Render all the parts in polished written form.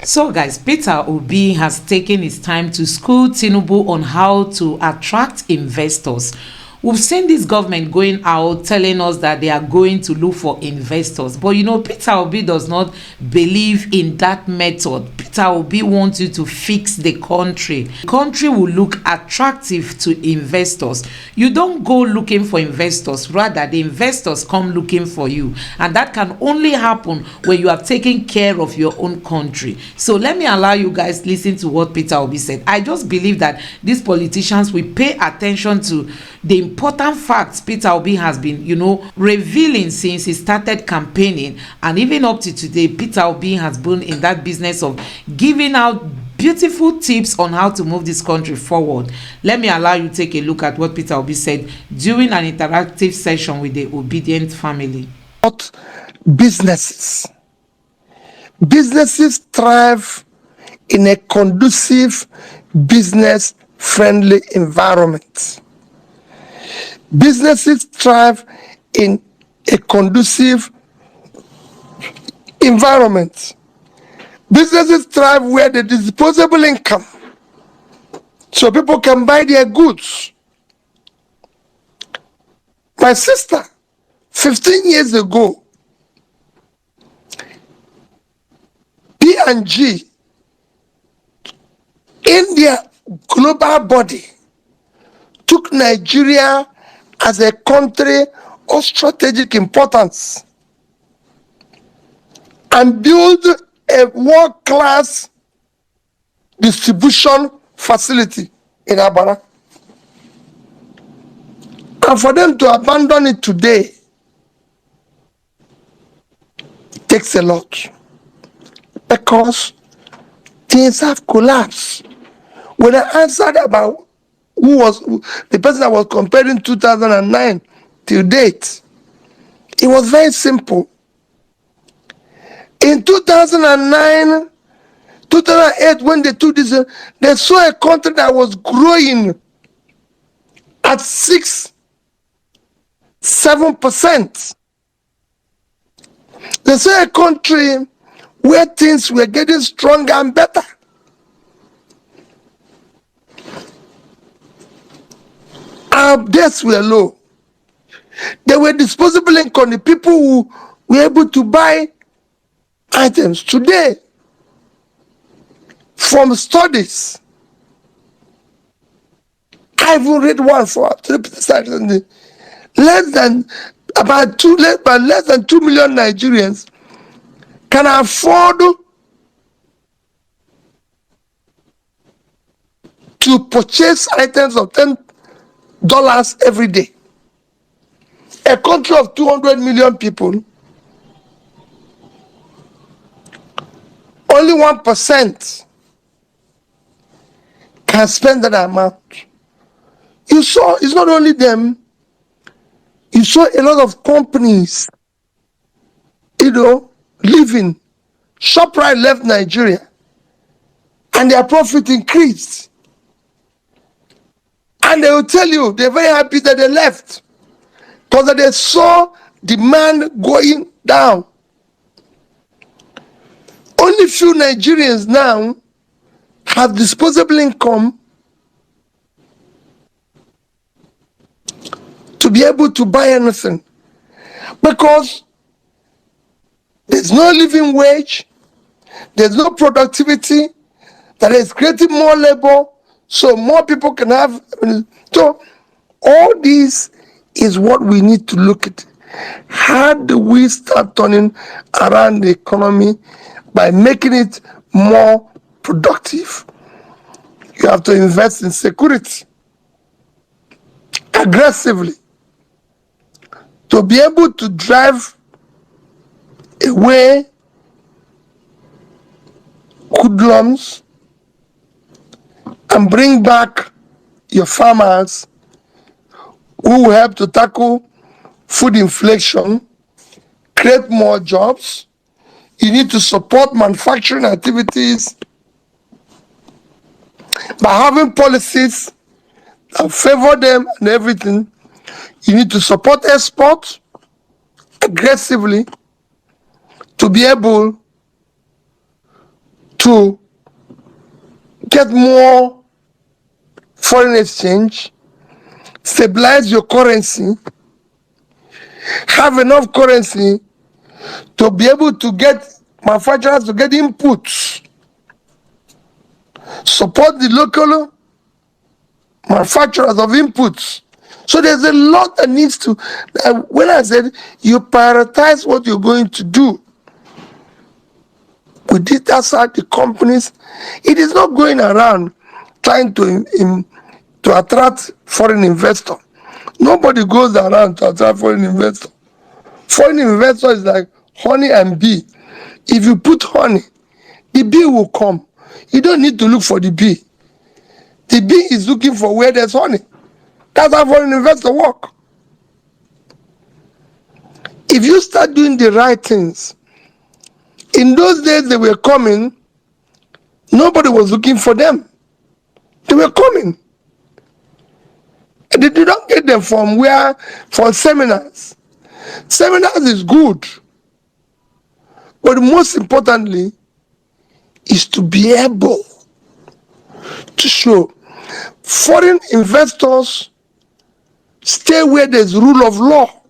So guys, Peter Obi has taken his time to school Tinubu on how to attract investors. We've seen this government going out telling us that they are going to look for investors, but you know, Peter Obi does not believe in that method. Peter Obi wants you to fix the country. The country will look attractive to investors. You don't go looking for investors, rather the investors come looking for you, and that can only happen when you have taken care of your own country. So let me allow you guys listen to what Peter Obi said. I just believe that these politicians will pay attention to the important facts Peter Obi has been, revealing since he started campaigning, and even up to today, Peter Obi has been in that business of giving out beautiful tips on how to move this country forward. Let me allow you to take a look at what Peter Obi said during an interactive session with the Obedient family. Businesses thrive in a conducive, business-friendly environment. Businesses thrive in a conducive environment. Businesses thrive where there is disposable income, so people can buy their goods. My sister, 15 years ago, P&G, in their global body, took Nigeria as a country of strategic importance and built a world-class distribution facility in Abara. And for them to abandon it today takes a lot, because things have collapsed. When I answered about who was the person that was comparing 2009 till date, it was very simple. In 2009, 2008, when they took this, they saw a country that was growing at 6-7%. They saw a country where things were getting stronger and better. Our debts were low. There were disposable income. The people who were able to buy items today, from studies, I even read one for less than 2 million Nigerians can afford to purchase items of $10 every day. A country of 200 million people, only 1% can spend that amount. You saw, it's not only them, you saw a lot of companies, leaving. ShorturL left Nigeria and their profit increased. And they will tell you they're very happy that they left, because they saw demand going down. Only few Nigerians now have disposable income to be able to buy anything, because there's no living wage, there's no productivity that is creating more labor, so more people can have. So all this is what we need to look at. How do we start turning around the economy by making it more productive? You have to invest in security aggressively to be able to drive away hoodlums and bring back your farmers, who will help to tackle food inflation, create more jobs. You need to support manufacturing activities by having policies that favor them and everything. You need to support export aggressively to be able to to get more foreign exchange, stabilize your currency, have enough currency to be able to get manufacturers to get inputs, support the local manufacturers of inputs. So there's a lot that needs to, when I said you prioritize what you're going to do, with this, that's how the companies, it is not going around trying to attract foreign investor. Nobody goes around to attract foreign investor. Foreign investor is like honey and bee. If you put honey, the bee will come. You don't need to look for the bee. The bee is looking for where there's honey. That's how foreign investor work. If you start doing the right things, in those days they were coming, nobody was looking for them. They were coming. And they did not get them from seminars. Seminars is good. But most importantly, is to be able to show foreign investors stay where there's rule of law.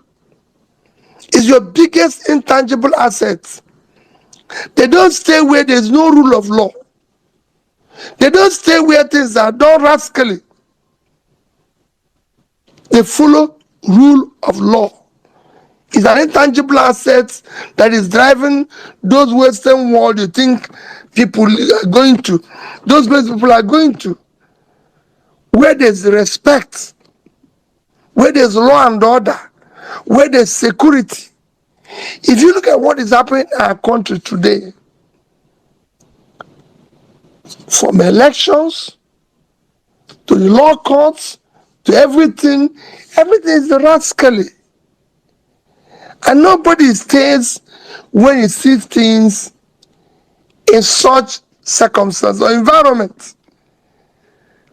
Is your biggest intangible asset. They don't stay where there's no rule of law. They don't stay where things are done rascally. They follow rule of law. It's an intangible asset that is driving those Western world you think people are going to. Those places people are going to. Where there's respect, where there's law and order, where there's security. If you look at what is happening in our country today, from elections to the law courts to everything is rascally. And nobody stays when he sees things in such circumstance or environment,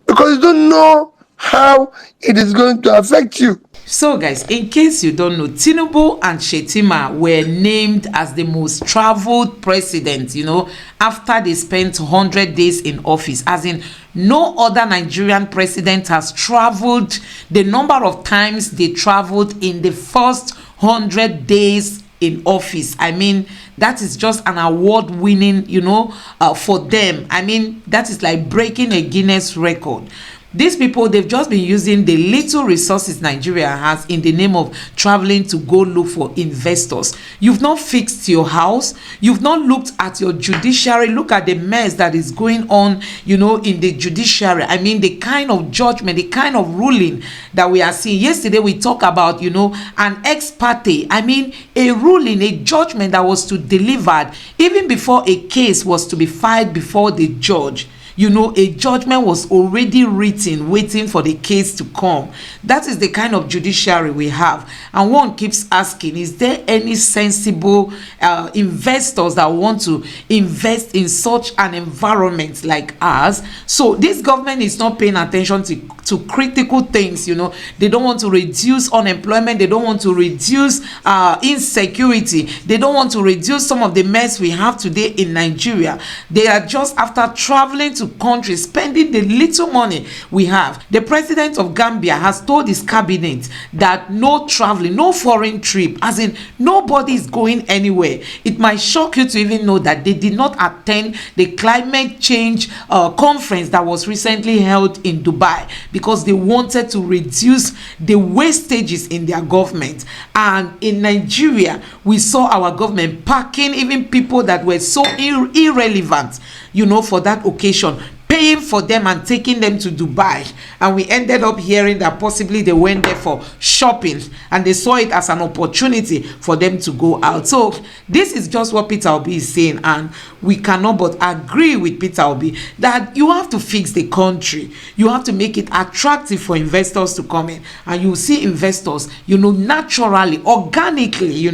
because you don't know how it is going to affect you. So guys, in case you don't know, Tinubu and Shettima were named as the most traveled president, after they spent 100 days in office. As in, no other Nigerian president has traveled the number of times they traveled in the first 100 days in office. I mean, that is just an award winning, for them. I mean, that is like breaking a Guinness record. These people, they've just been using the little resources Nigeria has in the name of traveling to go look for investors. You've not fixed your house. You've not looked at your judiciary. Look at the mess that is going on, in the judiciary. I mean, the kind of judgment, the kind of ruling that we are seeing. Yesterday, we talked about, an ex parte. I mean, a ruling, a judgment that was to be delivered even before a case was to be filed before the judge. A judgment was already written, waiting for the case to come. That is the kind of judiciary we have. And one keeps asking, is there any sensible investors that want to invest in such an environment like ours? So this government is not paying attention to critical things. They don't want to reduce unemployment. They don't want to reduce insecurity. They don't want to reduce some of the mess we have today in Nigeria. They are just after traveling to countries, spending the little money we have. The president of Gambia has told his cabinet that no traveling, no foreign trip, as in nobody is going anywhere. It might shock you to even know that they did not attend the climate change conference that was recently held in Dubai, because they wanted to reduce the wastages in their government. And in Nigeria, we saw our government packing even people that were so irrelevant, for that occasion, paying for them and taking them to Dubai. And we ended up hearing that possibly they went there for shopping and they saw it as an opportunity for them to go out. So this is just what Peter Obi is saying, and we cannot but agree with Peter Obi that you have to fix the country. You have to make it attractive for investors to come in, and you see investors, naturally, organically,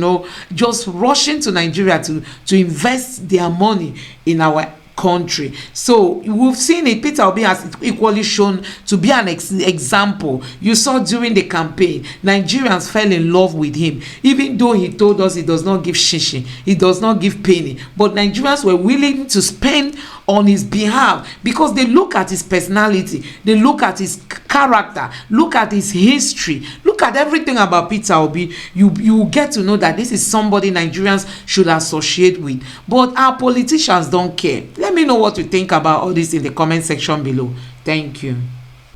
just rushing to Nigeria to invest their money in our country. So we've seen it. Peter Obi has equally shown to be an example. You saw during the campaign, Nigerians fell in love with him, even though he told us he does not give shishi, he does not give penny, but Nigerians were willing to spend on his behalf because they look at his personality, they look at his character, look at his history, look at everything about Peter Obi. You get to know that this is somebody Nigerians should associate with. But our politicians don't care. Let me know what you think about all this in the comment section below. Thank you.